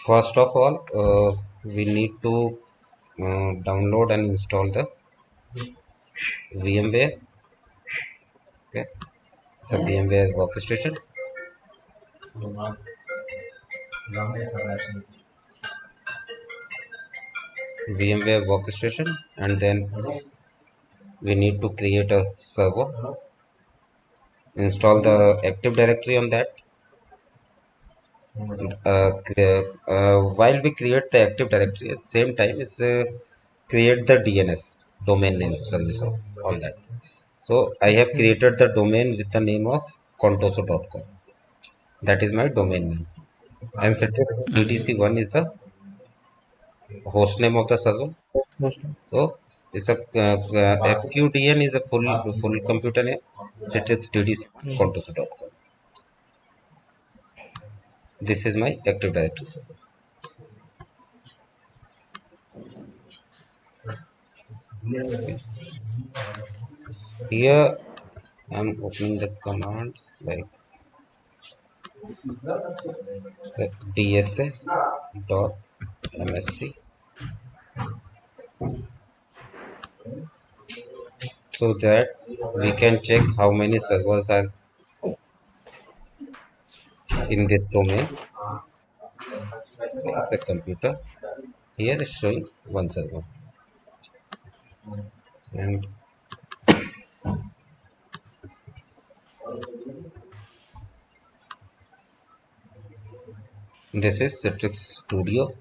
First of all, we need to download and install the VMware. Okay, so VMware workstation, VMware workstation, and then we need to create a server, install the Active Directory on that. While we create the Active Directory, at the same time is create the DNS domain name service on that. So I have created the domain with the name of contoso.com. That is my domain name. And Citrix DDC1 is the host name of the server. Hosting. So it's a FQDN is a full computer name. Citrix DDC1 contoso.com. This is my Active Directory server. Here I'm opening the commands like dsa.msc, so that we can check how many servers are in this domain. It's a computer. Here is showing one server, and this is Citrix Studio.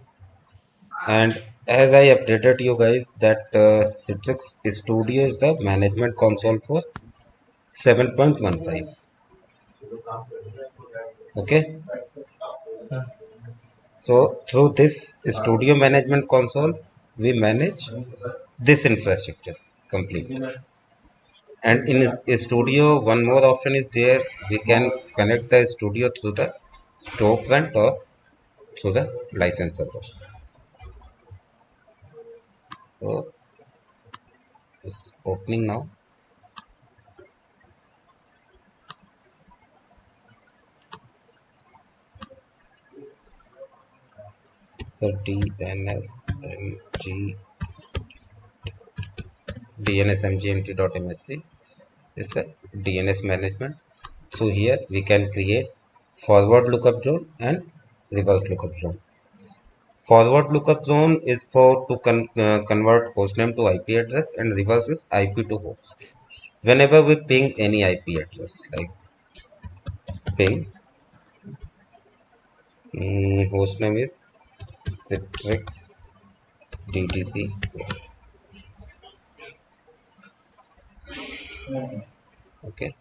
And as I updated you guys that Citrix Studio is the management console for 7.15. Okay, so through this Studio management console, we manage this infrastructure complete. And in Studio, one more option is there. We can connect the Studio through the storefront or through the license server. So it's opening now. So DNSMGMT.msc is a DNS management. So here we can create forward lookup zone and reverse lookup zone. Forward lookup zone is for to convert hostname to IP address, and reverse is IP to host. Whenever we ping any IP address, like ping hostname is Citrix DTC. Okay,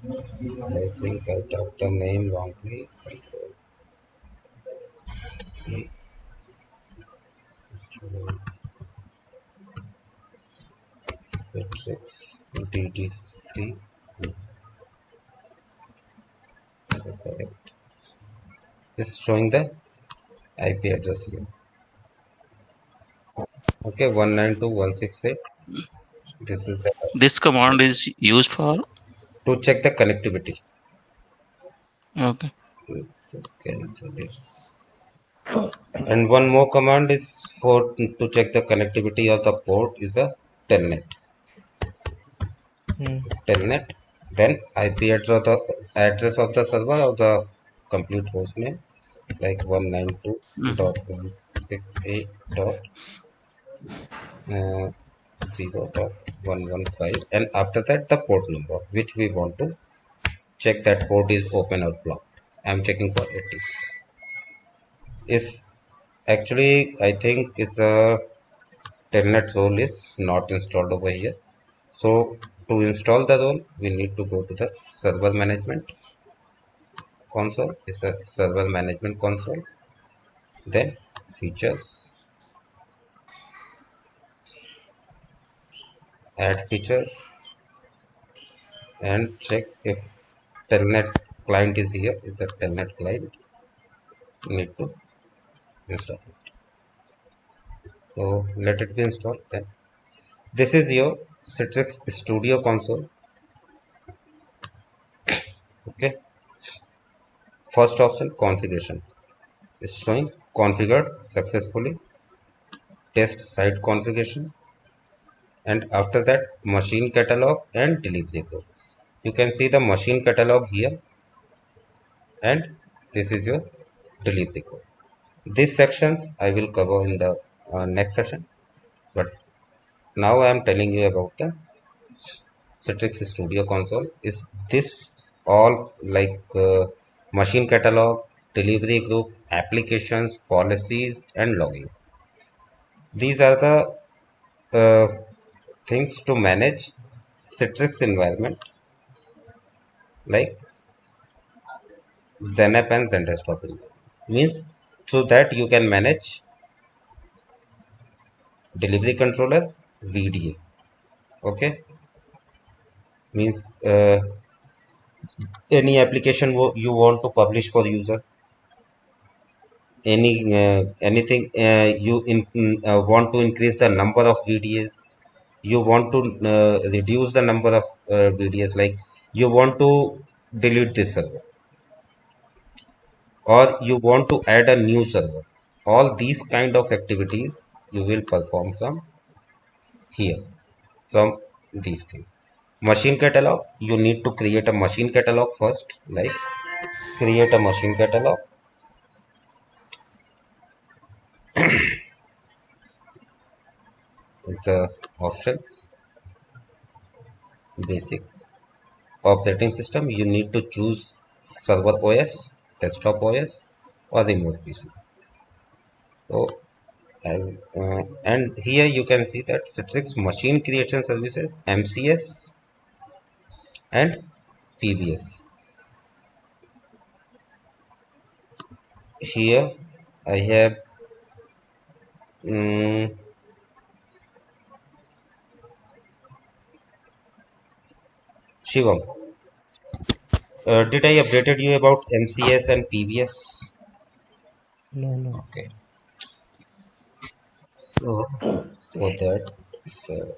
I think I typed the name wrongly. Control C. Citrix DTC. Is it correct? It's showing the IP address here. Okay, 192.168. This is the, This command is used for. to check the connectivity. Okay. So cancel it. And one more command is for to check the connectivity of the port is the telnet. Telnet. Then IP address of the server of the complete host name, like 192.168.0.115, and after that the port number which we want to check that port is open or blocked. I'm checking for 80. Is actually I think is a telnet role is not installed over here. So to install the role, we need to go to the server management console. It's a server management console. Then features, add features, and check if telnet client is here. Is a telnet client. Need to install it. So let it be installed. Then this is your Citrix Studio console. Okay. First option, configuration, is showing configured successfully. Test site configuration, and after that machine catalog and delivery group. You can see the machine catalog here, and this is your delivery group. These sections I will cover in the next session, but now I am telling you about the Citrix Studio Console. Is this all like machine catalog, delivery group, applications, policies, and logging? These are the things to manage Citrix environment like Zenap and Zendesktop environment. Means so that you can manage delivery controller VDA. Okay, means any application you want to publish for user, anything want to increase the number of VDAs, you want to reduce the number of VDAs, like you want to delete this server or you want to add a new server. All these kind of activities you will perform from here, from these things. Machine catalog, you need to create a machine catalog first, like create a machine catalog. Is options, basic operating system. You need to choose server OS, desktop OS, or remote PC. So, and here you can see that Citrix Machine Creation Services, MCS, and PBS. Here I have Shivam. Did I updated you about MCS and PBS? No. Okay. So for that, so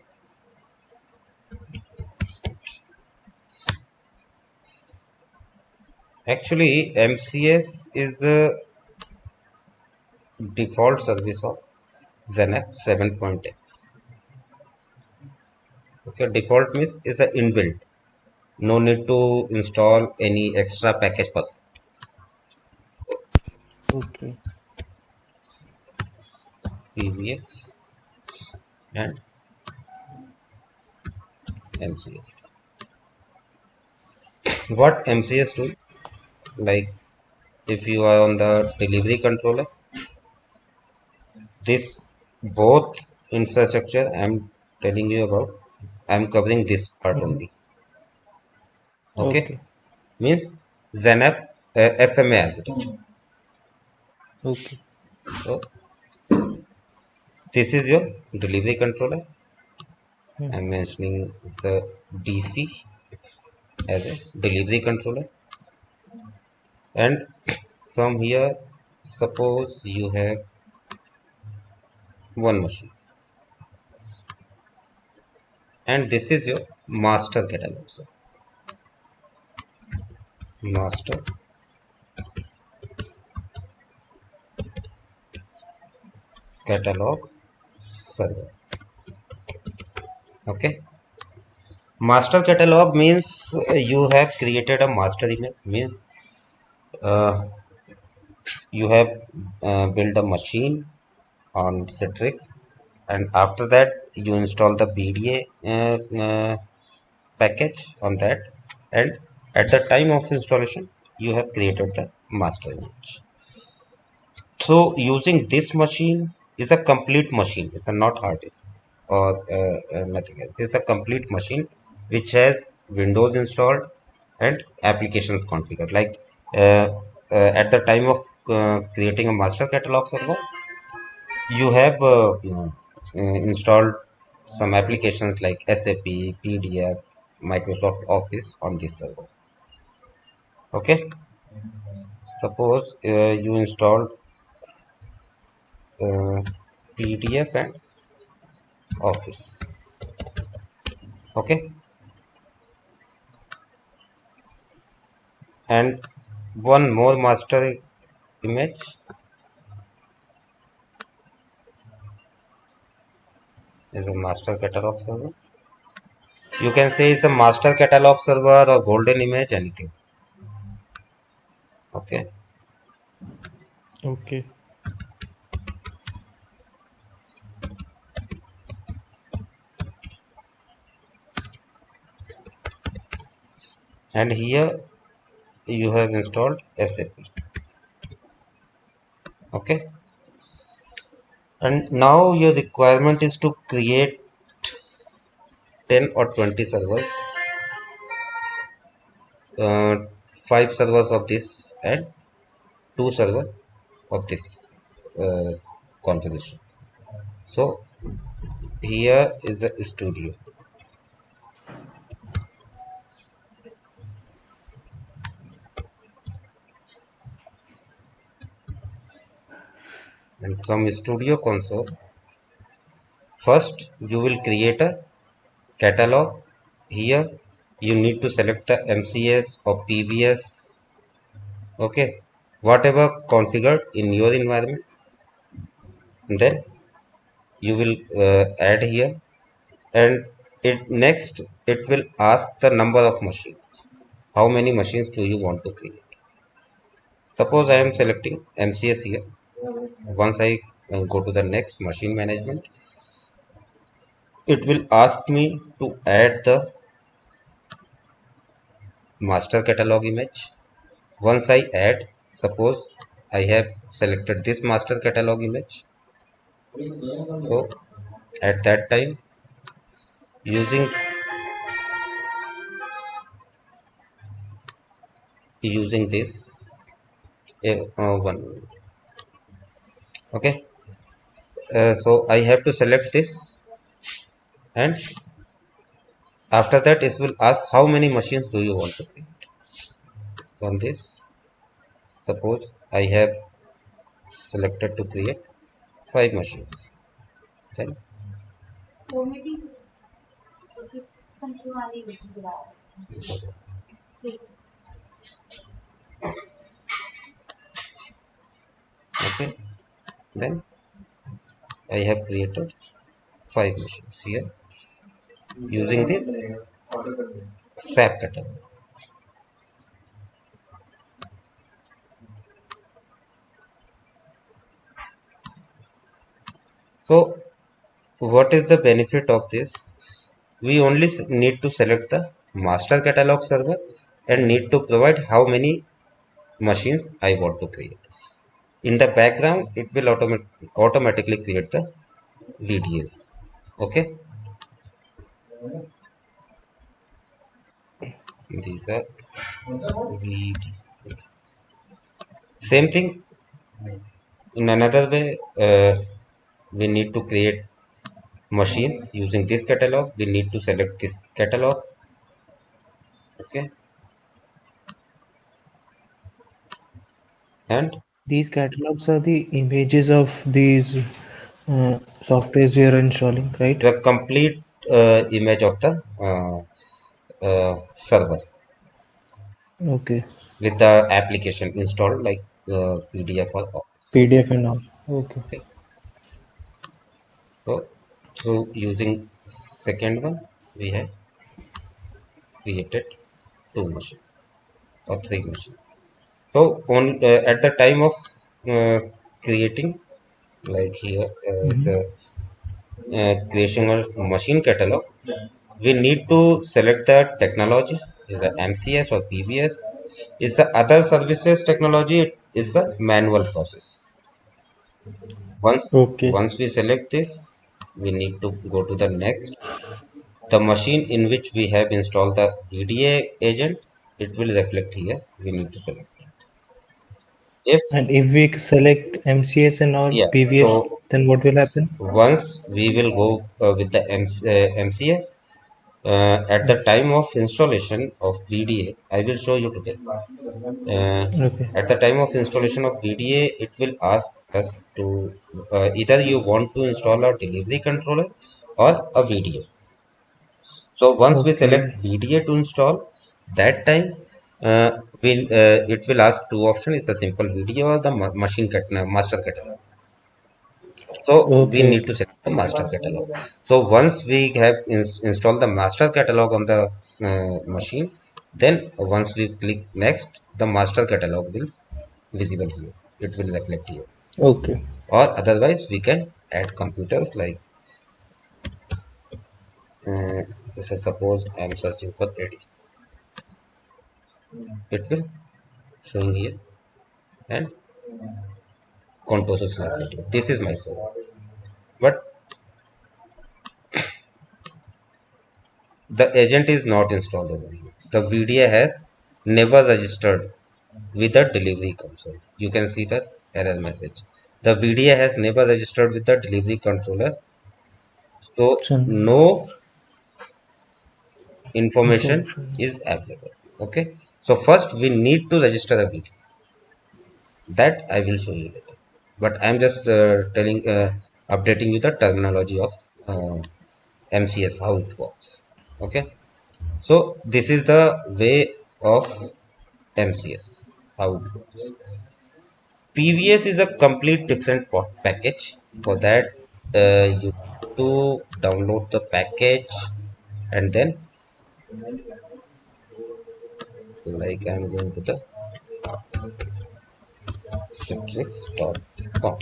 actually MCS is a default service of Zenap 7.x. Okay, default means is a inbuilt. No need to install any extra package for that. Okay. PBS and MCS. What MCS do? Like if you are on the delivery controller, this both infrastructure I'm telling you about, I'm covering this part only. Okay, Okay. means Zenap FMA architecture. Okay. So this is your delivery controller. I'm mentioning the DC as a delivery controller, and from here suppose you have one machine, and this is your master catalog. So master catalog server. Okay, master catalog means you have created a master image, means uh, you have built a machine on Citrix, and after that you install the BDA package on that, and at the time of installation you have created the master image. So using this machine is a complete machine. It's a not hard disk or nothing else. It's a complete machine which has Windows installed and applications configured. Like at the time of creating a master catalog server, you have installed some applications like SAP, PDF, Microsoft Office on this server. Okay, suppose you installed PDF and Office. Okay, and one more master image. Is a master catalog server. You can say it's a master catalog server or golden image, anything. Okay. Okay. And here you have installed SAP. Okay. And now your requirement is to create 10 or 20 servers, 5 servers of this and 2 servers of this configuration. So here is the studio. And from studio console, first you will create a catalog. Here you need to select the MCS or PBS, okay, whatever configured in your environment. And then you will add here, and next it will ask the number of machines. How many machines do you want to create? Suppose I am selecting MCS here. Once I go to the next machine management, it will ask me to add the master catalog image. Once I add, suppose I have selected this master catalog image. So at that time, using this one, okay. So I have to select this, and after that it will ask how many machines do you want to create. On this, suppose I have selected to create 5 machines. Then okay, then I have created 5 machines here using this SAP catalog. So what is the benefit of this? We only need to select the master catalog server and need to provide how many machines I want to create. In the background, it will automatically create the VDS. Okay. These are VDS. Same thing. In another way, we need to create machines using this catalog. We need to select this catalog. Okay. And These catalogs are the images of these softwares we are installing, right? the complete image of the server Okay. with the application installed, like PDF or Office. PDF and all. Okay. Okay. So using second one, we have created 2 machines or 3 machines. So on at the time of creating, like here is creation of machine catalog, we need to select the technology. Is a MCS or PBS? Is the other services technology? Is a manual process. Okay. Once we select this, we need to go to the next. The machine in which we have installed the VDA agent, it will reflect here. We need to select that. And if we select MCS and all Yeah, PVS, so then what will happen? once we will go with the MCS, at the time of installation of VDA, I will show you today. Okay. At the time of installation of VDA, it will ask us to either you want to install a delivery controller or a VDA. So once we select VDA to install, that time it will ask two options. It's a simple video or the machine master catalog. So we Okay, need to set the master catalog. So once we have installed the master catalog on the machine, then once we click next, the master catalog will visible here. It will reflect here. okay. Or otherwise, we can add computers like this is suppose I am searching for AD. It will showing here and Contoso setting. This is my server. But the agent is not installed over here. The VDA has never registered with the delivery console. You can see the error message. The VDA has never registered with the delivery controller, so Some no information information. is available. Okay. So first we need to register the VDA. That I will show you later. But I'm just updating you the terminology of MCS, how it works. Okay. So this is the way of MCS, how it works. PVS is a complete different package. For that, you have to download the package and then, like I'm going to the citrix.com.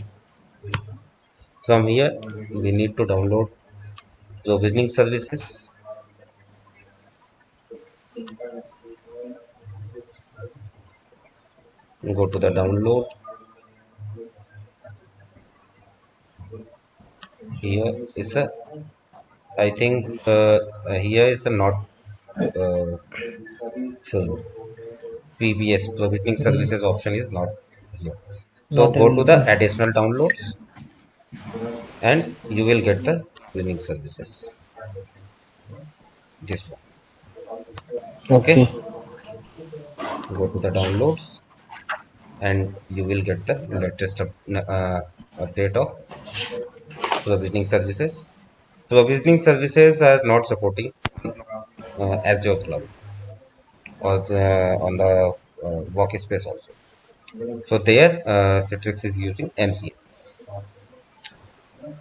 From here, we need to download provisioning services. Go to the download. Here is a, I think here is a not uh, showing. PBS provisioning services option is not here. So Not go to in. the additional downloads and you will get the provisioning services. This one. Okay. Okay. Go to the downloads and you will get the latest update of provisioning services. Provisioning services are not supporting Azure Cloud or on the workspace also. So there, Citrix is using MCS.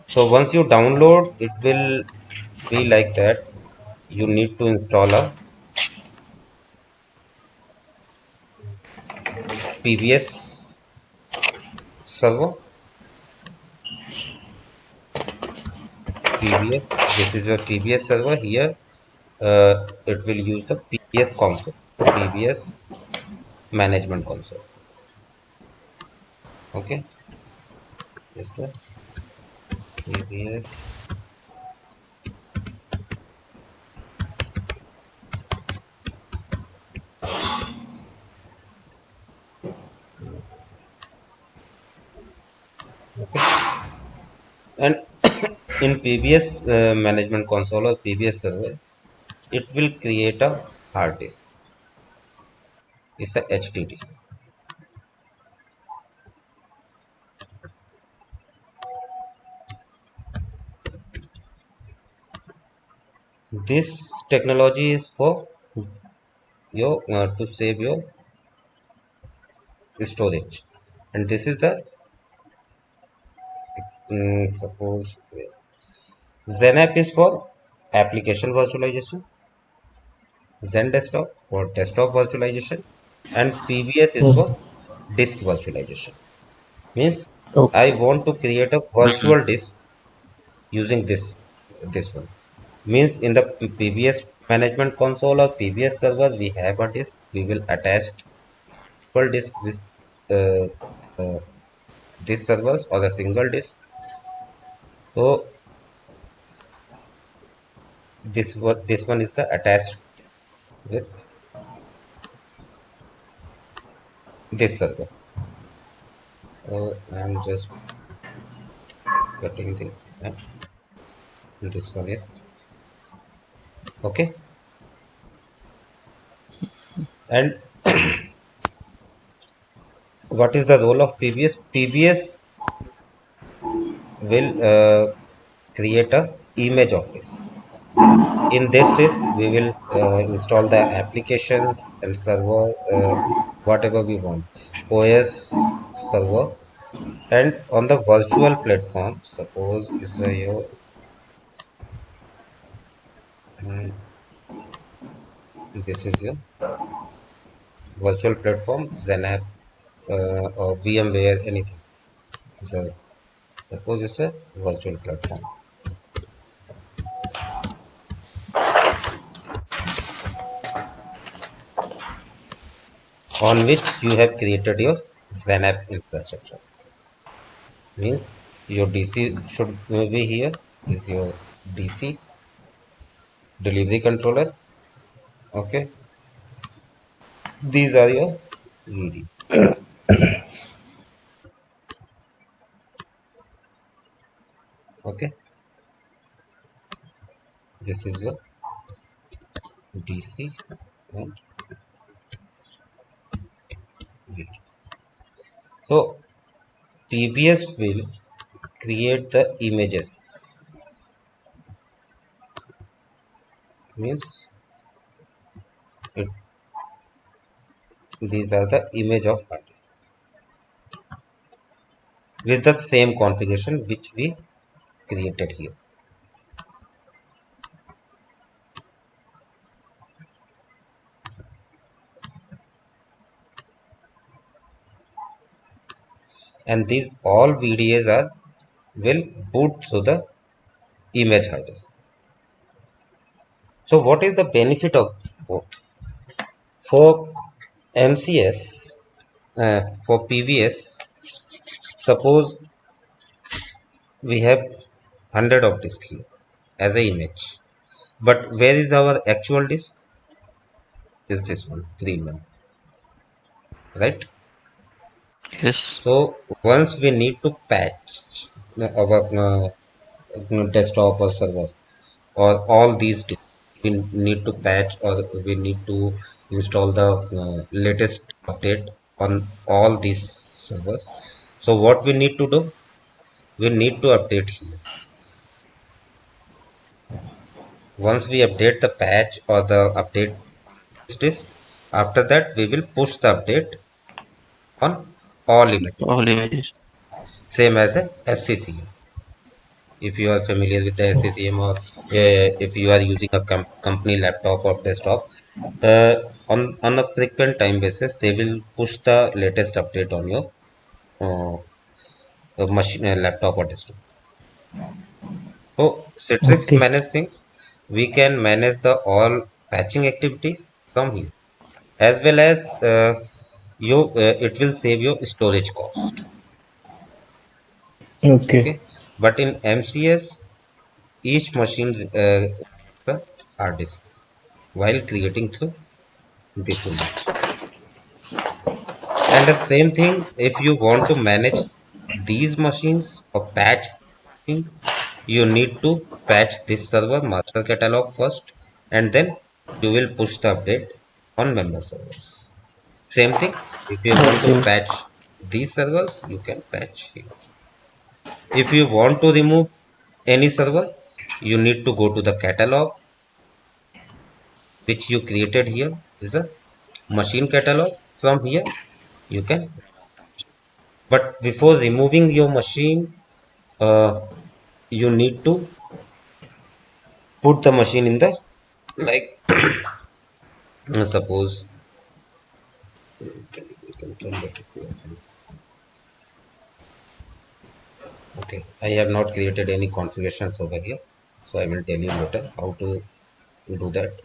So once you download, it will be like that. You need to install a PBS server. PBS. This is your PBS server. Here, it will use the PBS console. PBS management console. Okay. Yes, sir. PBS. And in PBS management console or PBS server, it will create a hard disk. It's a HDD. This technology is for your to save your storage, and this is the suppose yes. ZenApp is for application virtualization, Zen Desktop for desktop virtualization, and PBS is Hmm. for disk virtualization. Means I Okay. want to create a Mhm. virtual disk using this one. Means in the PBS management console or PBS server, we have a disk. We will attach full disk with uh, uh, this servers or a single disk. So this one is the attached with this server. I'm just cutting this and this one is okay. And what is the role of PBS? PBS will create a image of this. In this disk we will install the applications and server, whatever we want, OS, server. And on the virtual platform, suppose is your mm, this is your virtual platform, Xenap, or VMware, anything. So suppose it's a virtual platform on which you have created your Xenap infrastructure. Means your DC should be here, is your DC delivery controller. Okay, these are your VD. Okay, this is your DC and VD. So PBS will create the images. Means it, these are the image of hard disk with the same configuration which we created here. And these all VDAs are will boot to the image hard disk. So what is the benefit of both? For MCS, for PVS, suppose we have 100 of disk here as a image, but where is our actual disk? Is this one, green one, right? Yes. So once we need to patch our desktop or server or all these disks, we need to patch or we need to install the latest update on all these servers. So what we need to do? We need to update here. Once we update the patch or the update disk, after that we will push the update on all images, All images. same as a SCCM. If you are familiar with the SCCM or if you are using a company laptop or desktop, uh, on a frequent time basis, they will push the latest update on your uh, machine, laptop or desktop. So Citrix Okay. manage things. We can manage the all patching activity from here, as well as it will save your storage cost. Okay. Okay, but in MCS, each machine the hard disk while creating through this image. And the same thing, if you want to manage these machines or patch thing, you need to patch this server master catalog first, and then you will push the update on member servers. Same thing, if you want to Okay. patch these servers, you can patch here. If you want to remove any server, you need to go to the catalog which you created here is a machine catalog. From here, you can. But before removing your machine, you need to put the machine in the like suppose okay, I have not created any configurations over here, so I will tell you later how to do that.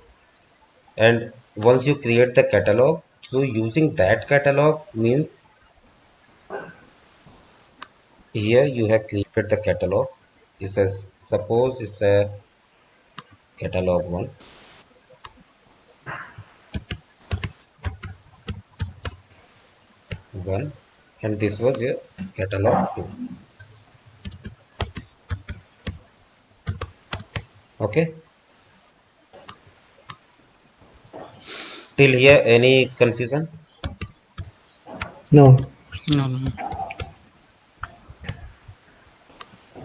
And once you create the catalog, so using that catalog means here you have created the catalog. It says suppose it's a catalog one, and this was a catalog 2. Okay, till here any confusion? No. No, no.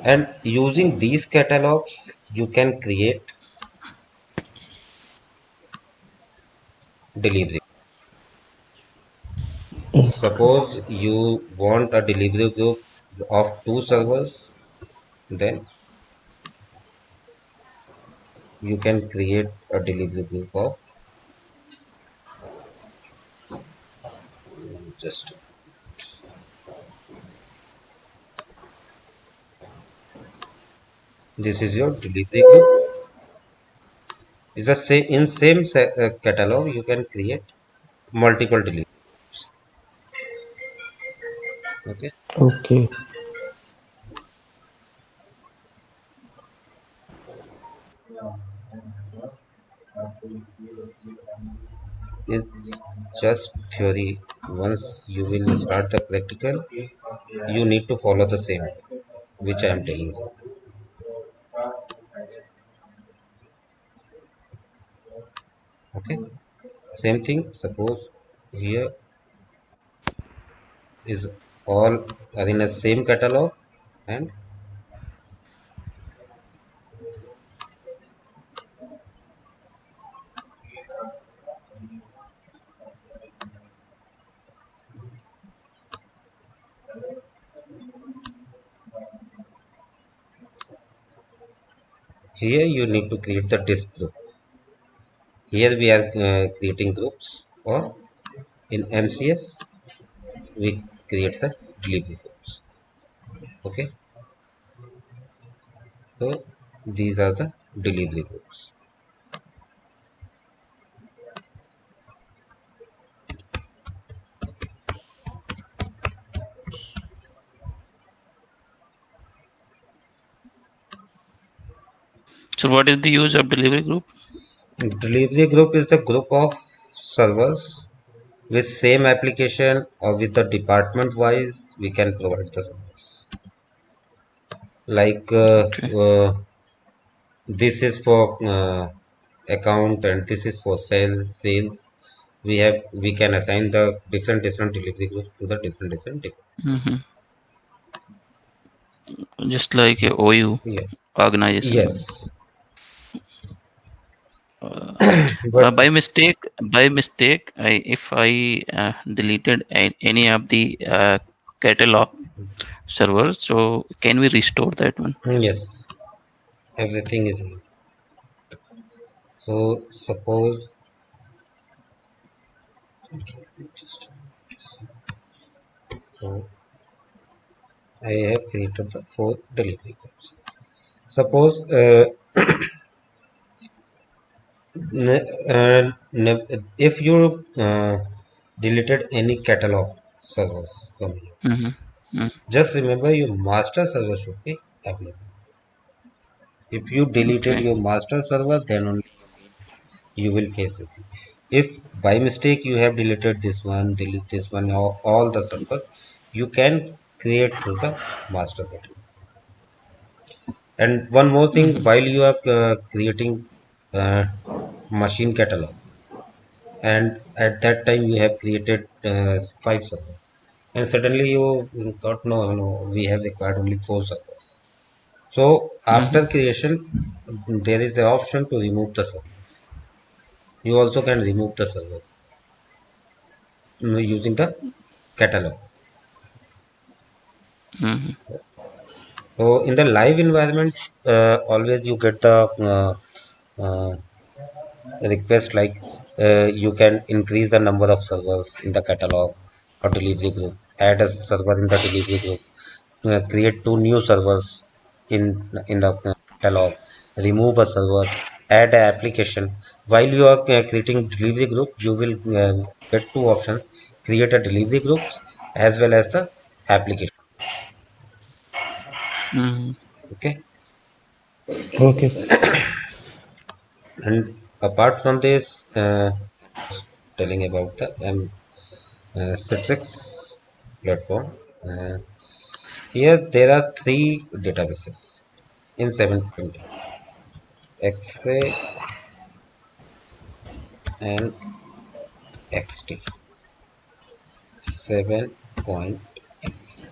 And using these catalogs, you can create delivery. Suppose you want a delivery group of 2 servers, then you can create a delivery group of just this is your delivery group. Is the same in same catalog you can create multiple delivery. Okay, Okay. it's just theory. Once you will start the practical, you need to follow the same, which I am telling you. Okay, same thing. Suppose here is all are in the same catalog, and here you need to create the disk group. Here we are creating groups, or in MCS we create the delivery groups. Okay, so these are the delivery groups. So what is the use of delivery group? Delivery group is the group of servers with same application, or with the department wise we can provide the service. Like Okay. this is for account, and this is for sales. We can assign the different delivery groups to the different Mm-hmm. Just like a OU yeah. organization. Yes. But By mistake, if I deleted any of the catalog servers, so can we restore that one? yes, everything is here. So suppose just so I have created the 4 delivery groups. Suppose if you deleted any catalog servers from here, Mm-hmm. just remember your master server should be available. If you deleted Okay. your master server, then only you will face this. If by mistake you have deleted this one, delete this one, or all the servers, you can create through the master catalog. And one more thing, Mm-hmm. while you are creating uh, machine catalog, and at that time you have created 5 servers, and suddenly you thought, no, we have required only 4 servers. So Mm-hmm. after creation, there is an option to remove the server. You also can remove the server using the catalog. Mm-hmm. So in the live environment, always you get the uh, request like you can increase the number of servers in the catalog or delivery group, add a server in the delivery group, create 2 new servers in the catalog, remove a server, add an application. While you are creating delivery group, you will get 2 options: create a delivery groups as well as the application. Mm-hmm. Okay, Okay. and apart from this, telling about the Citrix platform. Uh, Here there are 3 databases in 7.x: XA and XT. 7.x.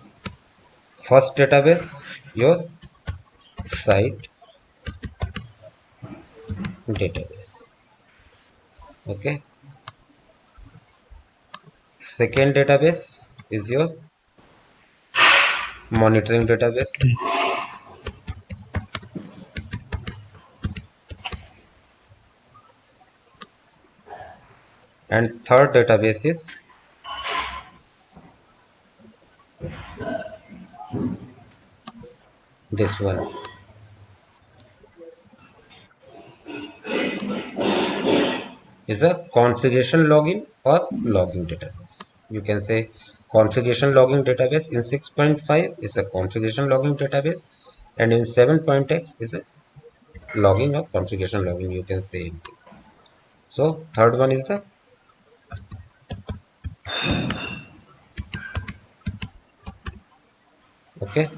First database, your site database. Okay. Second database is your monitoring database. And third database is this one. Is a configuration login or logging database. You can say configuration logging database in 6.5 is a configuration logging database, and in 7.x is a logging or configuration logging. You can say anything. So third one is the okay.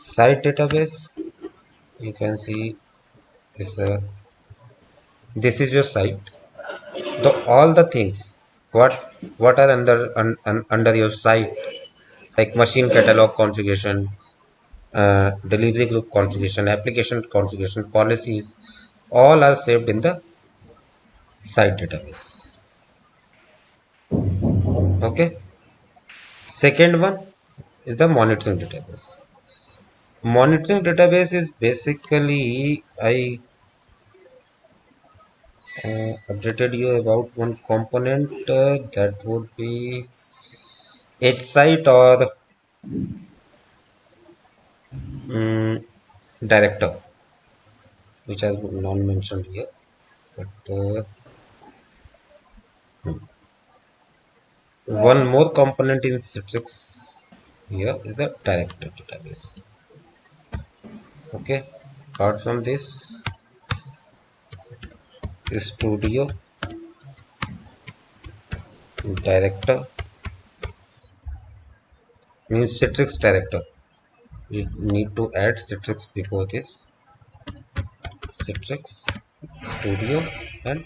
Site database. You can see is a this is your site. All the things what are under your site, like machine catalog configuration, delivery group configuration, application configuration, policies, all are saved in the site database. Okay. Second one is the monitoring database. Monitoring database is basically I updated you about one component that would be edge site or director, which has been non-mentioned here, but one more component in Citrix here is a director database. Okay, apart from this, Studio director means Citrix director. You need to add Citrix before this. Citrix Studio and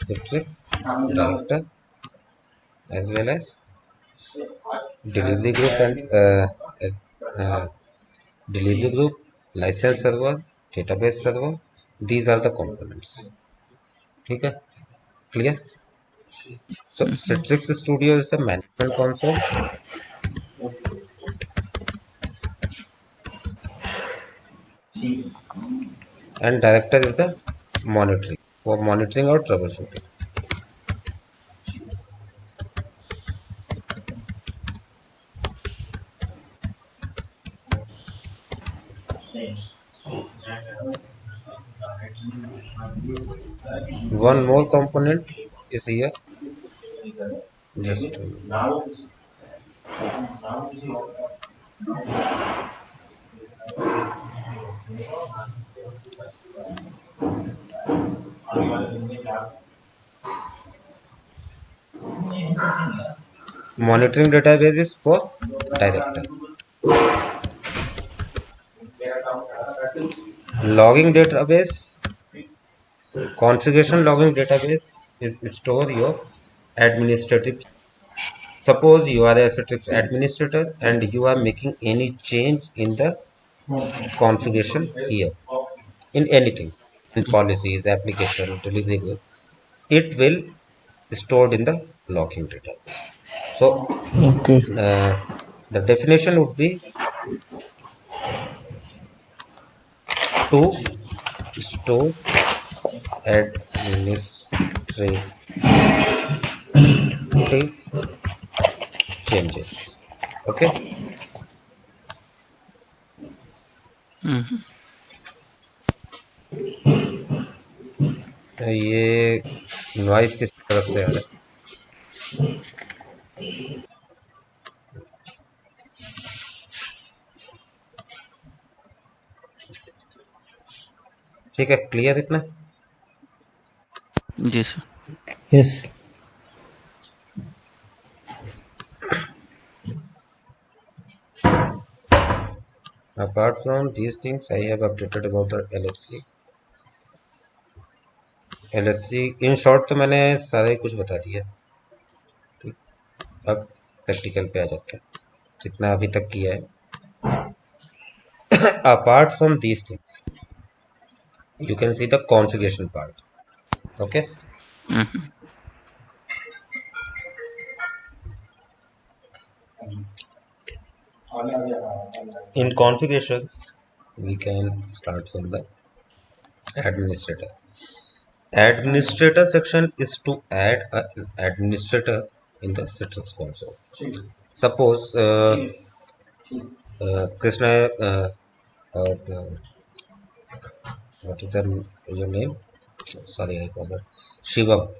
Citrix director, as well as delivery group and delivery group, license server, database server. These are the components. Okay, clear? So Citrix Studio is the management console, and director is the monitoring for monitoring or troubleshooting. One more component is here. Just monitoring database is for director. Logging database, configuration logging database is store your administrative. Suppose you are a Citrix administrator and you are making any change in the configuration here, in anything, in policies, application, delivery group, it will stored in the logging database. So Okay. the definition would be to store administrative changes. Okay. ये noise किस तरफ से आ रहा है? ठीक है, clear इतना? जी sir. Yes. Apart from these things, I have updated about the LHC. LHC in short तो मैंने सारे कुछ बता दिया. ठीक, अब प्रैक्टिकल पे आ जाते हैं, जितना अभी तक किया है. Apart from these things, you can see the configuration part. Okay. Mhm. In configurations, we can start from the administrator. Administrator section is to add an administrator in the Citrix console. Suppose Krishna, what is your name? Sorry, I forgot. Shivam,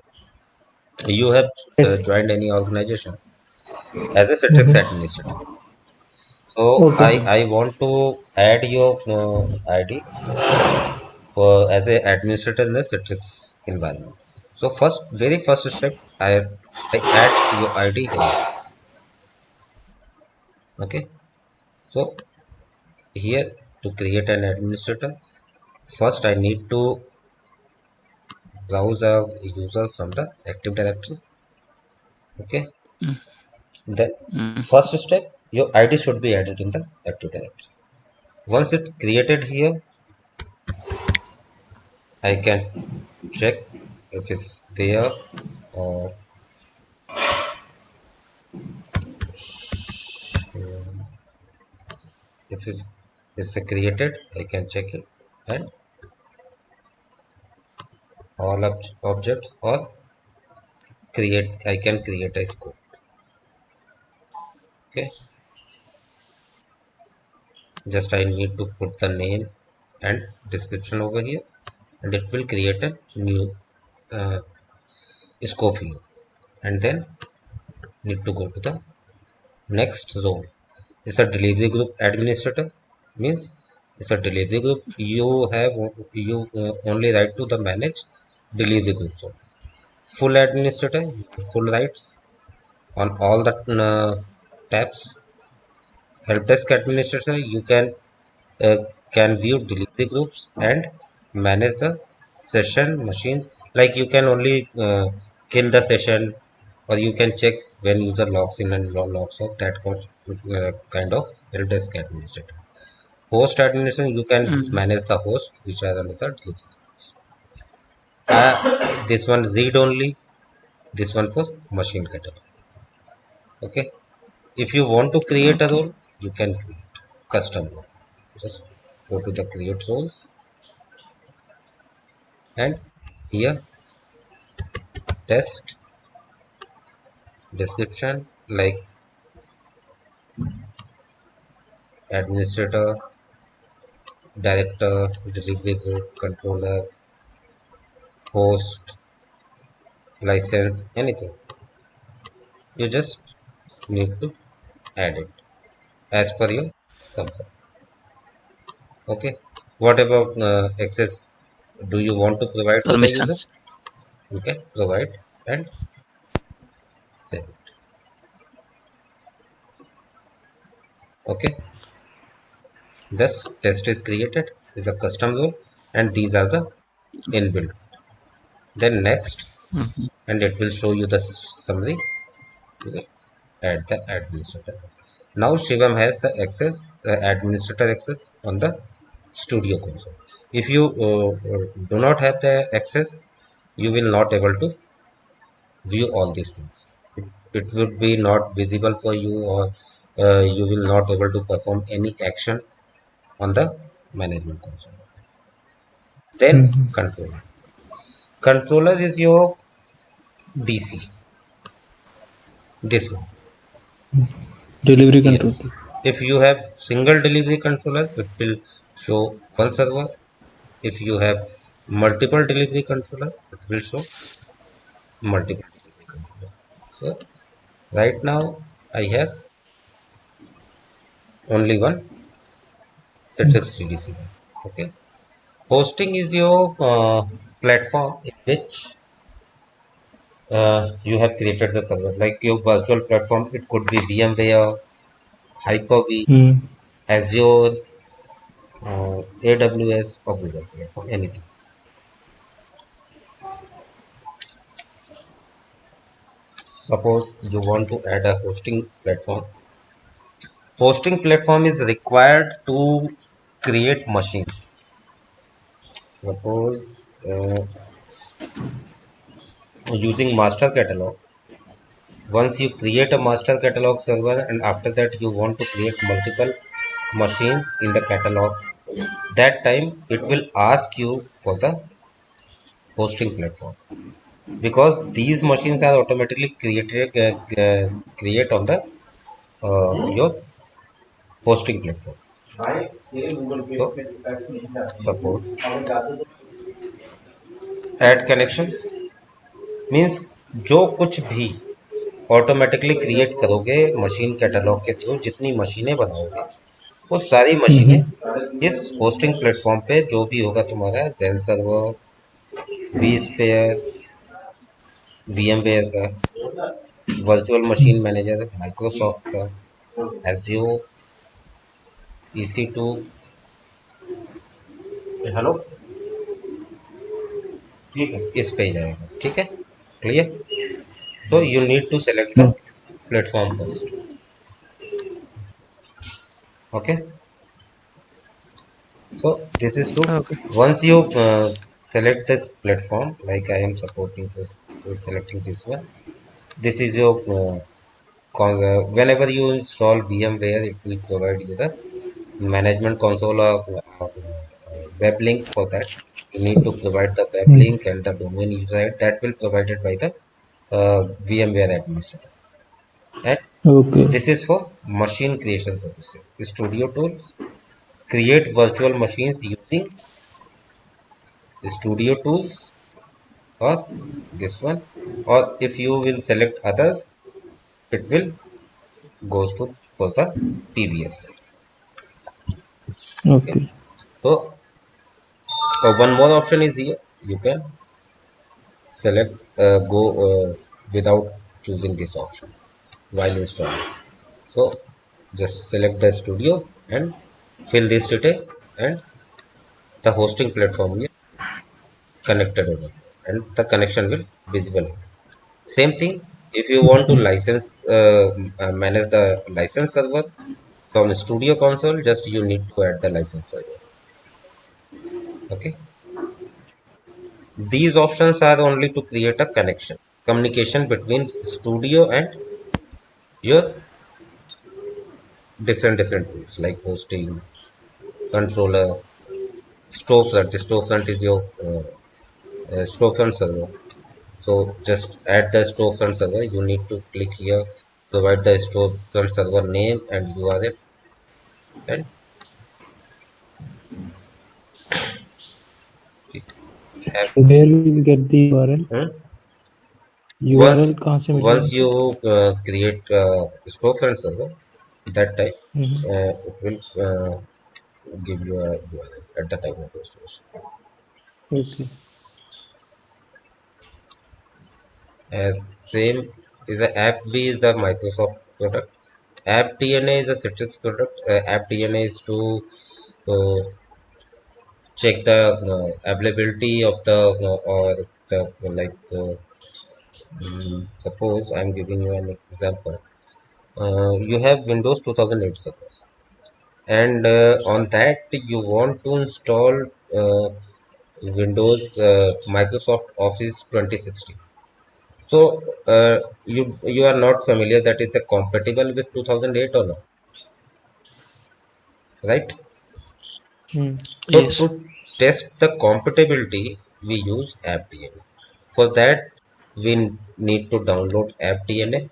you have Yes. joined any organization as a Citrix Mm-hmm. administrator. So Okay. I want to add your ID for as a administrator in the Citrix environment. So very first step, I add your ID here. Okay. So here to create an administrator, first I need to browse a user from the Active Directory. Okay. Then Mm. first step, your ID should be added in the Active Directory. Once it's created here, I can check if it's there or if it is created, I can check it and all objects or I can create a scope. Okay, just I need to put the name and description over here and it will create a new uh, scope here, and then need to go to the next role. It's a delivery group administrator, means it's a delivery group. You only right to the manage delivery group. So full administrator, full rights on all the tabs. Help desk administrator, you uh, can view delivery groups and manage the session machine. Like you can only kill the session, or you can check when user logs in and logs out. That kind of help desk administrator. Host administration, you can Mm. manage the host, which are another delivery. This one read only. This one for machine catalog. Okay. If you want to create a Okay. role, you can create custom role. Just go to the create roles and here test description like administrator, director, delivery group, controller, host, license, anything. You just need to add it as per your comfort. Okay. What about access? Do you want to provide to the user? Permissions. You can provide and save it. Okay. Thus, test is created is a custom role, and these are the inbuilt. Then next, Mhm. and it will show you the summary. You will add the administrator. Now Shivam has the access, administrator access on the studio console. If you do not have the access, you will not able to view all these things. It would be not visible for you, or you will not able to perform any action on the management console. Then Mm-hmm. controller. Controller is your DC. This one. Delivery control. Yes. If you have single delivery controller, it will show one server. If you have multiple delivery controller, it will show multiple delivery controller. So right now I have only one Citrix DDC. Okay. Hosting is your platform in which you have created the server. Like your virtual platform, it could be VMware, Hyper-V, Mm. Azure, AWS, or Google platform, anything. Suppose you want to add a hosting platform. Hosting platform is required to create machines. suppose using master catalog. Once you create a master catalog server and after that you want to create multiple machines in the catalog, that time it will ask you for the hosting platform, because these machines are automatically create on the your hosting platform. So suppose add connections means जो कुछ भी automatically create करोगे machine catalogue के through, जितनी मशीनें बनाओगे वो सारी मशीनें इस होस्टिंग प्लेटफॉर्म पे जो भी होगा तुम्हारा zen सर्वर, vSphere, VMware का, वर्चुअल मशीन मैनेजर माइक्रोसॉफ्ट का, Azure, EC2, हेलो, ठीक है, इस पे ही जाएगा। ठीक है, clear? So you need to select the platform first. Okay. So this is to Okay. once you select this platform, like I am supporting this, selecting this one. This is your whenever you install VMware, it will provide you the management console or web link. For that, you need to provide the web link and the domain user that will provided by the VMware administrator. And Okay. this is for machine creation services. Studio tools create virtual machines using Studio tools or this one, or if you will select others, it will goes to for the PBS. Okay. Okay. So one more option is here. You can select go without choosing this option while installing. So just select the studio and fill this detail, and the hosting platform is connected over there, and the connection will visible. Same thing, if you want to license manage the license server from studio console, just you need to add the license server. Okay, these options are only to create a connection communication between studio and your different tools like hosting, controller, storefront. The storefront is your storefront server. So just add the storefront server. You need to click here, provide the storefront server name and URL, and have Where we will get the URL? once URL कहाँ से मिलेगा? you create storefront server, that time it will give you a URL at the time of installation. Okay. As same is the AppV is the Microsoft product. AppDNA is a Citrix product. AppDNA is to uh, check the availability of the or the like suppose I'm giving you an example. You have Windows 2008 suppose, and on that you want to install Windows Microsoft Office 2016. So you are not familiar that is a compatible with 2008 or not, right? So Yes. to test the compatibility, we use AppDNA. For that, we need to download AppDNA.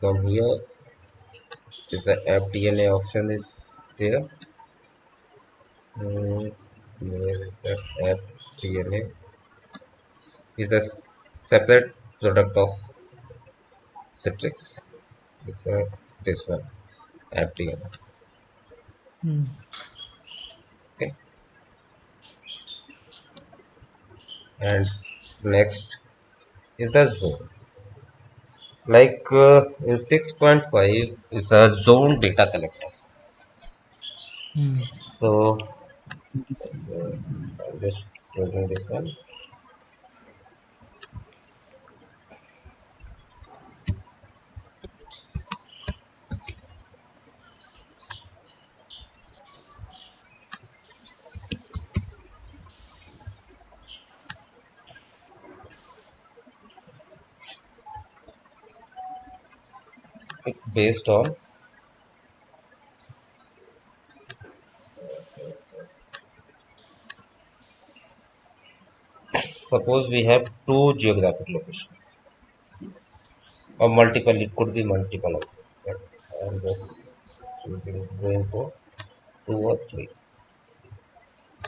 From here, is the AppDNA option is there. Where is that AppDNA? Is a separate product of Citrix. Is this one AppDNA. Okay, and next is the zone. Like in 6.5 is a zone data collector. So, I'm just closing this one. based on suppose we have two geographic locations or multiple, it could be multiple also, but I'm just choosing going for two or three.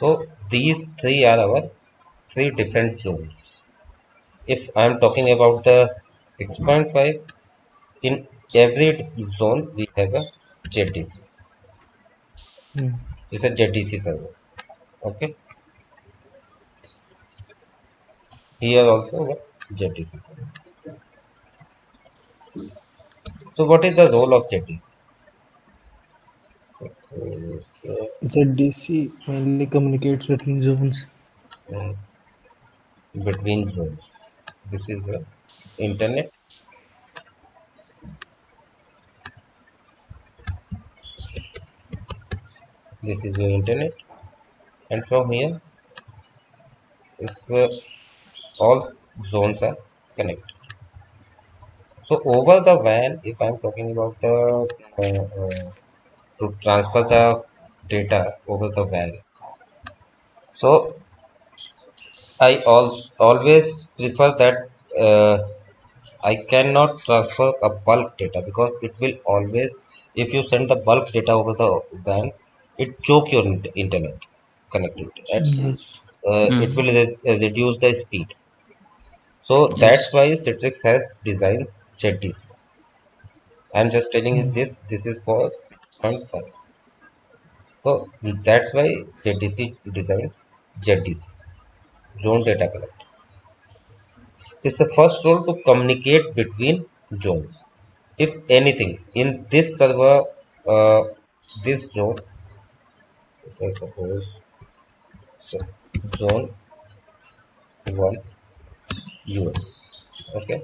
So these three are our three different zones. If I'm talking about the 6.5, in every zone we have a ZDC. Hmm. It's a ZDC server. Okay. Here also a ZDC server. So what is the role of ZDC? So, ZDC mainly communicates between zones. uh, between zones. This is the internet. This is your internet, and from here, is all zones are connected. So over the WAN, if I'm talking about the to transfer the data over the WAN, so I always prefer that I cannot transfer a bulk data because it will always, if you send the bulk data over the WAN, it choke your internet connectivity and Yes. it will Mm-hmm. reduce the speed. So that's Yes. why Citrix has designed ZDC. I'm just telling you Hmm. this. This is for 6.5. So that's why ZDC designed ZDC, Zone Data Collector. It's the first role to communicate between zones. If anything, in this server, uh, this zone, so suppose so zone 1 US. Okay,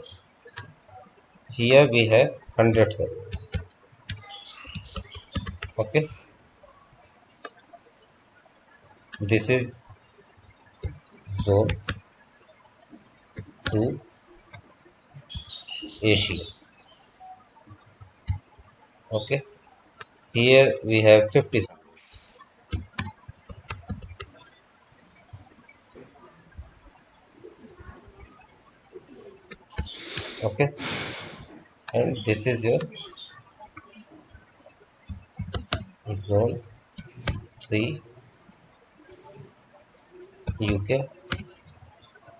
here we have 100 servers. Okay, this is zone 2 Asia. Okay, here we have 50 servers. Okay, and this is your zone 3 UK,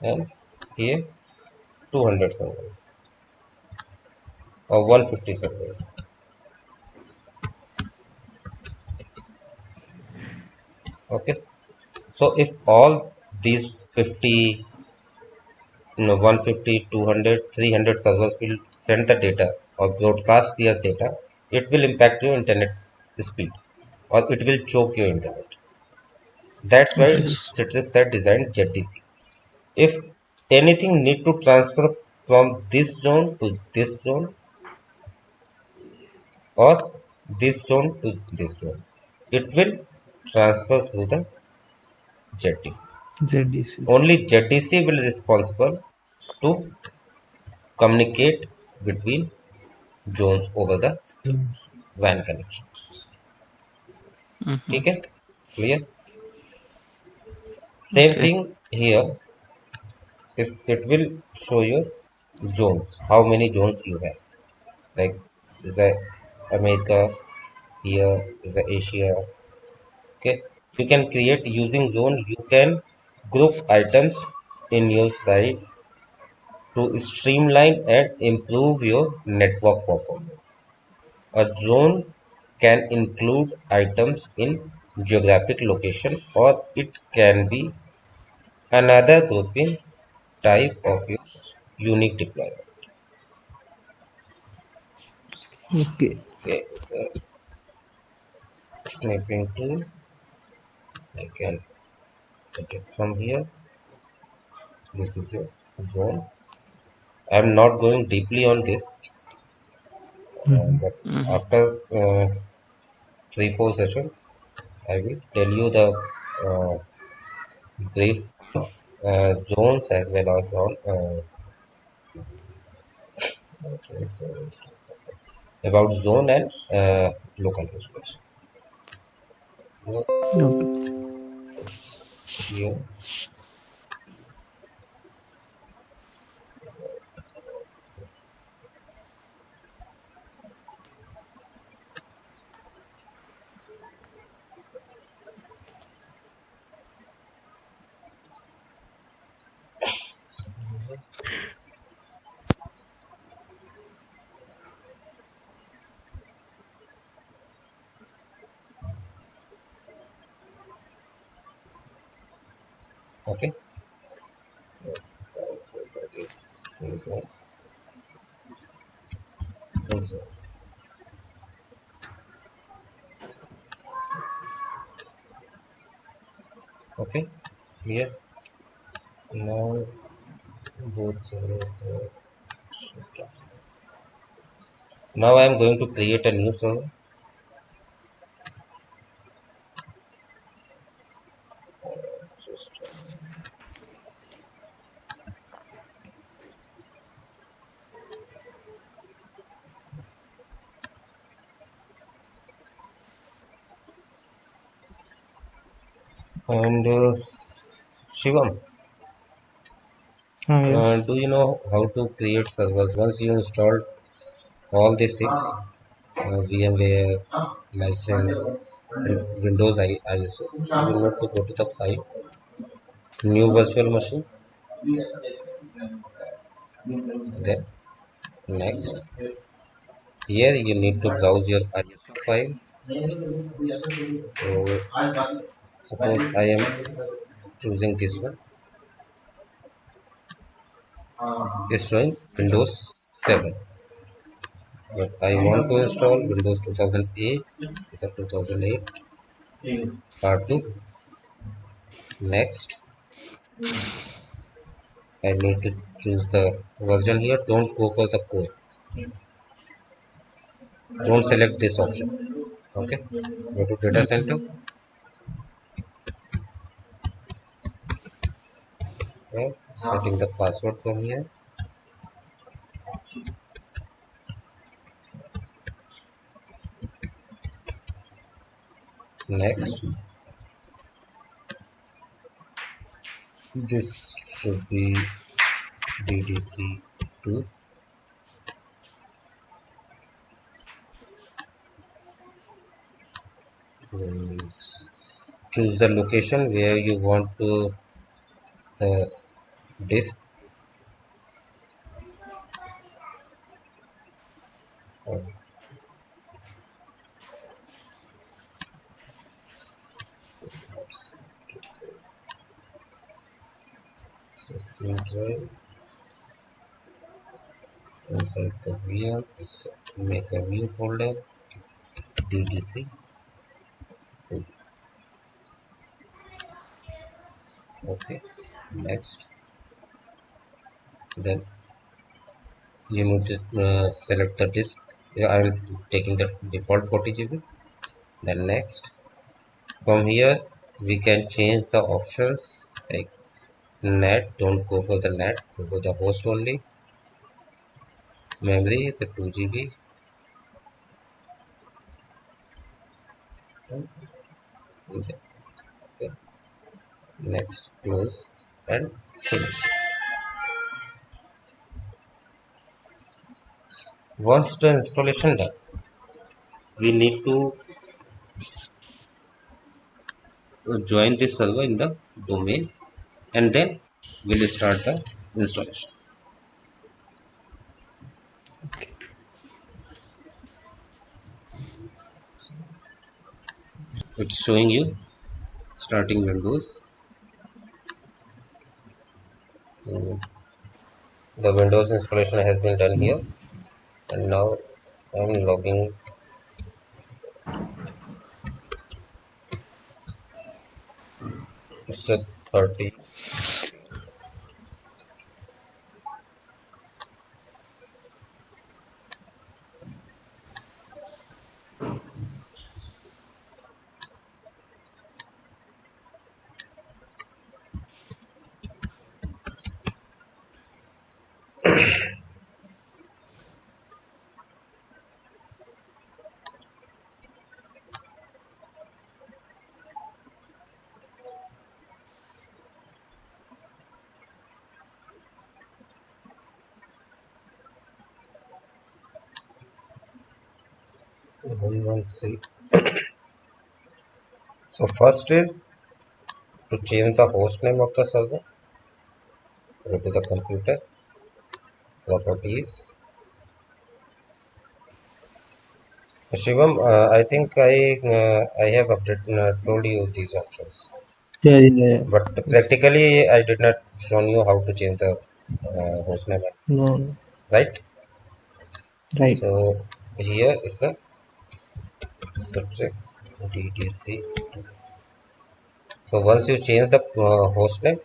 and here 200 servers or 150 servers. Okay, so if all these 50, 150, 200, 300 servers will send the data or broadcast their data, it will impact your internet speed or it will choke your internet. That's why Yes. Citrix had designed ZDC. If anything need to transfer from this zone to this zone or this zone to this zone, it will transfer through the ZDC. ZDC. Only ZDC will be responsible to communicate between zones over the Hmm. WAN connection. Mm-hmm. ठीक है? Clear? Same Okay. thing here. It will show you zones. How many zones you have? Like is a America, here is a Asia. Okay. You can create using zone. You can group items in your site to streamline and improve your network performance. A zone can include items in geographic location or it can be another grouping type of your unique deployment. Okay. Okay, so snipping tool, I can take it from here. This is your zone. I'm not going deeply on this, Hmm. but Mm-hmm. after 3-4 sessions, I will tell you the uh, brief zones as well as on okay, so about zone and local host. Okay. Here, okay. Okay, here now both servers. Now I am going to create a new server. And Shivam, Yes. do you know how to create servers? Once you install all these things, VMware, license, and Windows ISO, you need to go to the file, new virtual machine, then next. Here you need to browse your ISO file. So suppose I am choosing this one. It's showing Windows 7. But I want to install Windows 2008. It's a 2008 part 2. Next, I need to choose the version here. Don't go for the core. Don't select this option. Okay. Go to data center. Okay. Setting the password from here. Next, this should be DDC2. Then choose the location where you want to the disk. uh, System drive inside the VM. Make a new folder DDC. Okay. Next, then you need to select the disk. Yeah, I'm taking the default 40 GB. Then next, from here we can change the options like NAT. Don't go for the NAT. Go for the host only. Memory is a 2 GB. Okay. Next, close and finish. Once the installation done, we need to join this server in the domain, and then we'll start the installation. It's showing you starting Windows. So the Windows installation has been done here, and now I'm logging. It's a 30. 113. So first is to change the host name of the server. Go to the computer properties. Shivam, I think I have told you these options, Yeah, yeah, yeah. but Yes. practically I did not show you how to change the host name, No, no. right? Right. So here is the subjects DDC. So once you change the host name,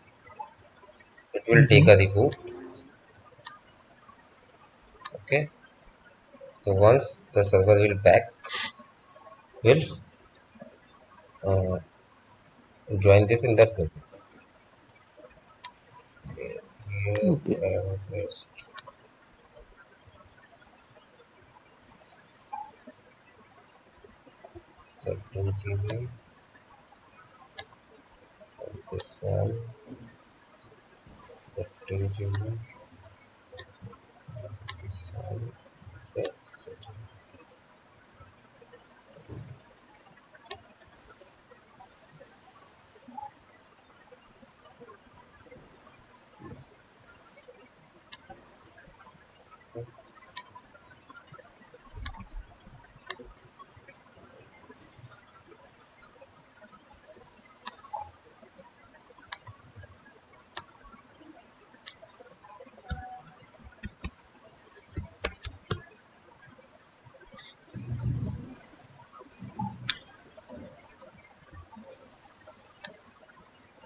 it will take Mm-hmm. a reboot. Okay. So once the server will back, will uh, join this in that group. Here, Okay. first setting GB, this one setting GB, this one set settings.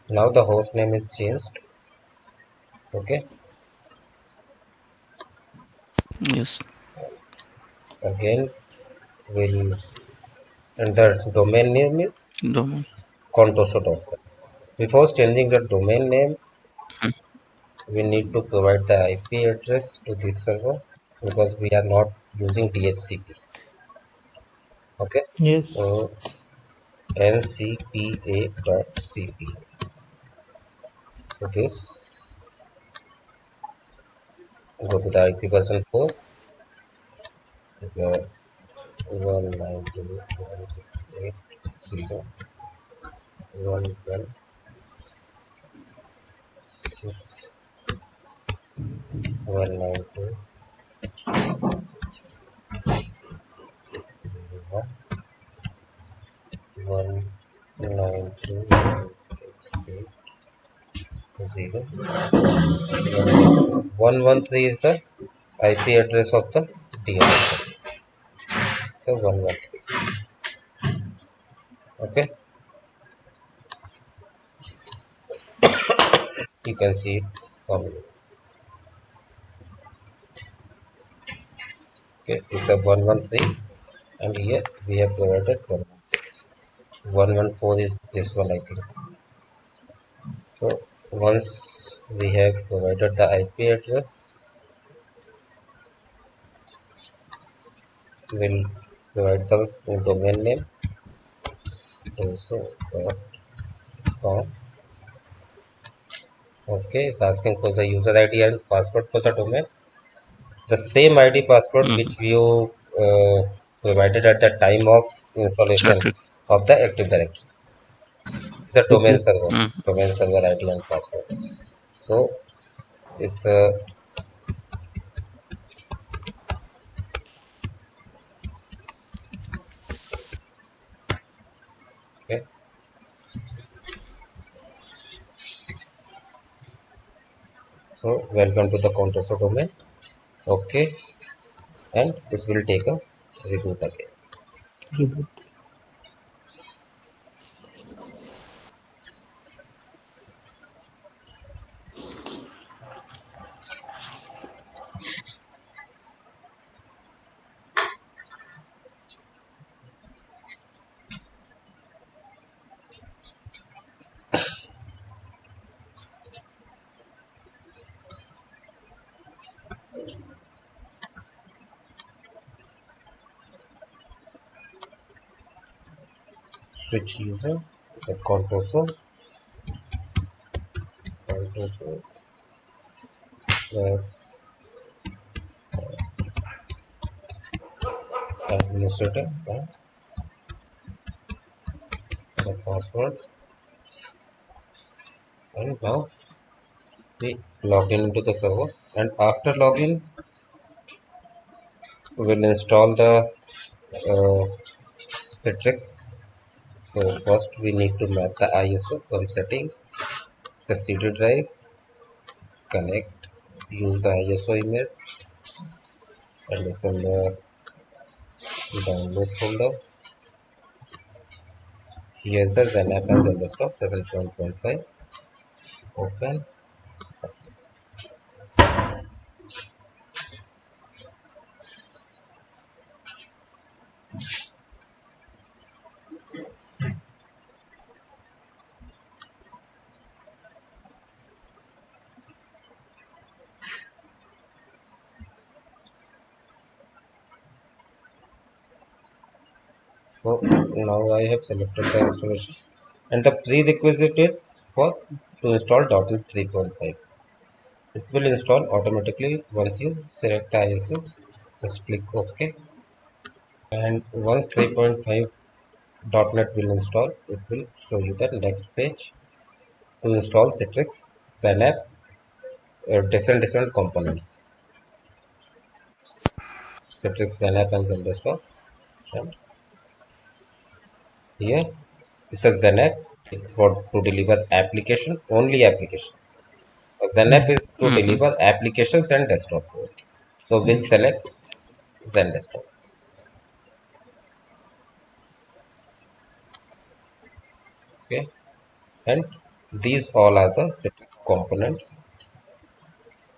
Now the host name is changed. Okay. Yes. Again, will and the domain name is Domain. contoso.com. Before changing the domain name, we need to provide the IP address to this server because we are not using DHCP. Okay, Yes. so ncpa.cp. So this go to the IP version 4 is a 192.168.0. 113 is the IP address of the DNS. So 113. Okay, you can see it from here. Okay, it's a 113, and here we have provided 116. 114 is this one, I think. So once we have provided the IP address, we'll provide the domain name. Also.com. Okay, it's asking for the user ID and password for the domain. The same ID password Mm-hmm. which you provided at the time of installation Certificate. of the Active Directory. It's a Okay. Mm-hmm. domain server ID and password. So it's okay. So welcome to the Contoso domain. Okay, and this will take a reboot again. Reboot. Switch user, the Contoso plus administrator and the password, and now we log in into the server, and after login we'll install the uh, Citrix. So first we need to map the ISO from setting, the CD drive, connect, use the ISO image, and it's in the download folder. Here's the XenApp and XenDesktop 7.5. Open. So now I have selected the installation, and the prerequisite is for to install .NET 3.5. It will install automatically once you select the ISO. Just click OK, and once 3.5 .NET will install, it will show you the next page to install Citrix, XenApp, different components. Citrix, XenApp, and XenDesktop. And here it says XenApp for to deliver application, only applications. XenApp is to Mm-hmm. deliver applications and desktop code. So we'll select XenDesktop. Okay, and these all are the Citrix components,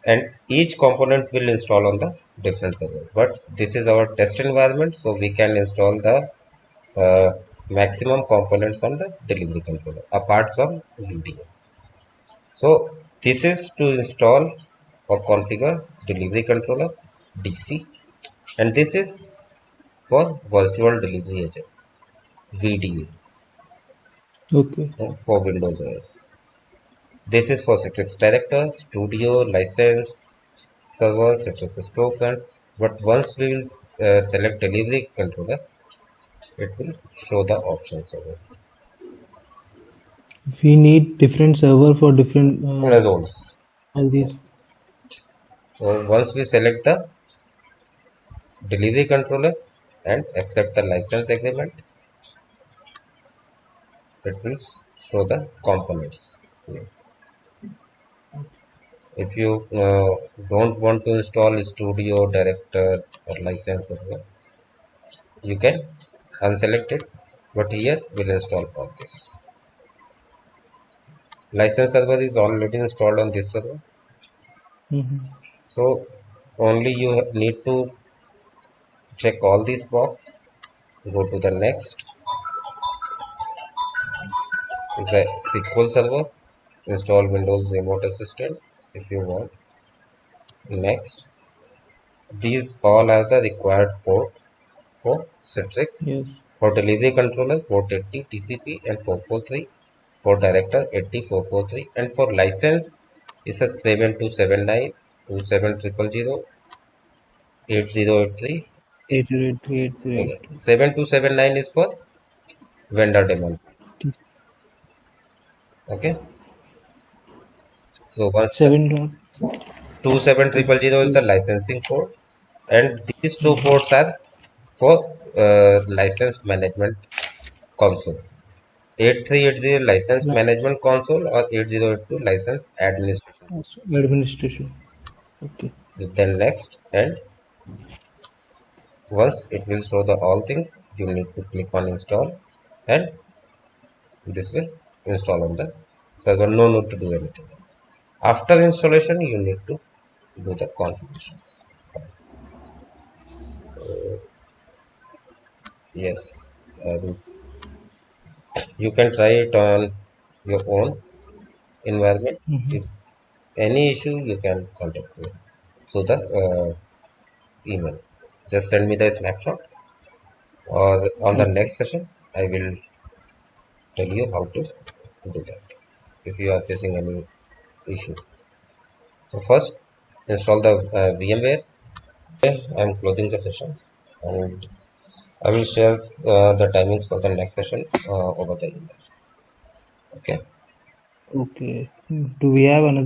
and each component will install on the different server. But this is our test environment, so we can install the uh, maximum components on the delivery controller apart from VDA. So this is to install or configure delivery controller DC, and this is for virtual delivery agent VDA Okay. for Windows OS. This is for Citrix Director, Studio, License, Server, Citrix Storefront. But once we will select delivery controller, it will show the options over We need different server for different roles. all these. So once we select the delivery controller and accept the license agreement, it will show the components. If you don't want to install Studio, Director, or License server, you can unselect it, but here we'll install all this. License server is already installed on this server, Mm-hmm. so only you need to check all these box. Go to the next. Is the SQL server. Install Windows Remote Assistant if you want. Next, these all are the required port for Citrix. Yes. For delivery controller, port 80 TCP and 443. For director, 80443. And for license, it's a 7279, 27000, 8083. 8083. Okay. 7279 is for vendor demand. Okay. So once 27000 is the licensing code, and these two ports are for license management console. 8380 license management console or 8082 license administration. Administration. Okay. Then next, and once it will show the all things, you need to click on install, and this will install on the server. No need to do anything else. After installation, you need to do the configurations. Yes, you can try it on your own environment. Mm-hmm. If any issue, you can contact me through the email. Just send me the snapshot, or on the next session, I will tell you how to do that if you are facing any issue. So first, install the VMware. Okay, I am closing the sessions, and I will share the timings for the next session over the email. Okay. Okay. Do we have another